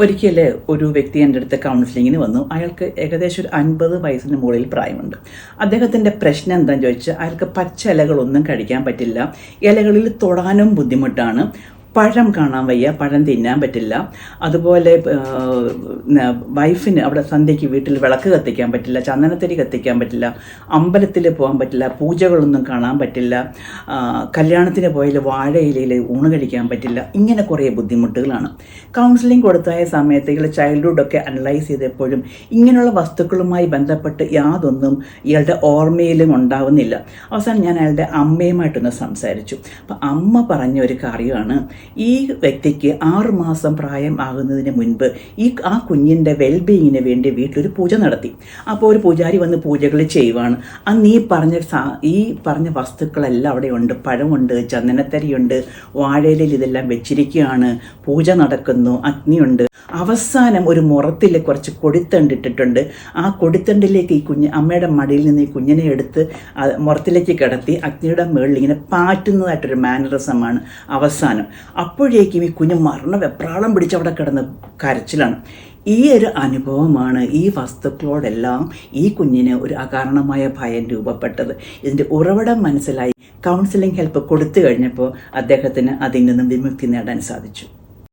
ഒരിക്കൽ ഒരു വ്യക്തി എൻ്റെ അടുത്ത് കൗൺസിലിങ്ങിന് വന്നു. അയാൾക്ക് ഏകദേശം ഒരു 50 വയസ്സിന് മുകളിൽ പ്രായമുണ്ട്. അദ്ദേഹത്തിൻ്റെ പ്രശ്നം എന്താണെന്ന് ചോദിച്ചാൽ അയാൾക്ക് പച്ച ഇലകളൊന്നും കഴിക്കാൻ പറ്റില്ല, ഇലകളിൽ തൊടാനും ബുദ്ധിമുട്ടാണ്, പഴം കാണാൻ വയ്യ, പഴം തിന്നാൻ പറ്റില്ല, അതുപോലെ വൈഫിന് അവിടെ സന്ധ്യയ്ക്ക് വീട്ടിൽ വിളക്ക് കത്തിക്കാൻ പറ്റില്ല, ചന്ദനത്തിരി കത്തിക്കാൻ പറ്റില്ല, അമ്പലത്തിൽ പോകാൻ പറ്റില്ല, പൂജകളൊന്നും കാണാൻ പറ്റില്ല, കല്യാണത്തിന് പോയാൽ വാഴയിലയിൽ ഊണ് കഴിക്കാൻ പറ്റില്ല. ഇങ്ങനെ കുറേ ബുദ്ധിമുട്ടുകളാണ്. കൗൺസിലിംഗ് കൊടുത്തായ സമയത്ത് ഇയാൾ ചൈൽഡ്ഹുഡൊക്കെ അനലൈസ് ചെയ്തപ്പോഴും ഇങ്ങനെയുള്ള വസ്തുക്കളുമായി ബന്ധപ്പെട്ട് യാതൊന്നും ഇയാളുടെ ഓർമ്മയിലും ഉണ്ടാവുന്നില്ല. അവസാനം ഞാൻ അയാളുടെ അമ്മയുമായിട്ടൊന്ന് സംസാരിച്ചു. അപ്പം അമ്മ പറഞ്ഞ ഒരു കാര്യമാണ്, ഈ വ്യക്തിക്ക് 6 മാസം പ്രായം ആകുന്നതിന് മുൻപ് ആ കുഞ്ഞിൻ്റെ വെൽബീയിങ്ങിന് വേണ്ടി വീട്ടിലൊരു പൂജ നടത്തി. അപ്പോൾ ഒരു പൂജാരി വന്ന് പൂജകൾ ചെയ്യുവാണ്. അന്ന് ഈ പറഞ്ഞ വസ്തുക്കളെല്ലാം അവിടെ ഉണ്ട്. പഴമുണ്ട്, ചന്ദനത്തരിയുണ്ട്, വാഴയിലയിൽ ഇതെല്ലാം വെച്ചിരിക്കുകയാണ്, പൂജ നടക്കുന്നു, അഗ്നിയുണ്ട്. അവസാനം ഒരു മുറത്തിൽ കുറച്ച് കൊടിത്തണ്ടിട്ടിട്ടുണ്ട്. ആ കൊടിത്തണ്ടിലേക്ക് ഈ അമ്മയുടെ മടിയിൽ നിന്ന് ഈ കുഞ്ഞിനെ എടുത്ത് മുറത്തിലേക്ക് കിടത്തി അഗ്നിയുടെ മുകളിൽ ഇങ്ങനെ പാറ്റുന്നതായിട്ടൊരു മാനറിസമാണ് അവസാനം. അപ്പോഴേക്കും ഈ കുഞ്ഞ് വെപ്രാളം പിടിച്ച് അവിടെ കിടന്ന് കരച്ചിലാണ്. ഈ ഒരു അനുഭവമാണ് ഈ വസ്തുക്കളോടെല്ലാം ഈ കുഞ്ഞിന് ഒരു അകാരണമായ ഭയം രൂപപ്പെട്ടത്. ഇതിൻ്റെ ഉറവിടം മനസ്സിലായി കൗൺസിലിംഗ് ഹെൽപ്പ് കൊടുത്തു കഴിഞ്ഞപ്പോൾ അദ്ദേഹത്തിന് അതിൽ നിന്നും വിമുക്തി നേടാൻ സാധിച്ചു.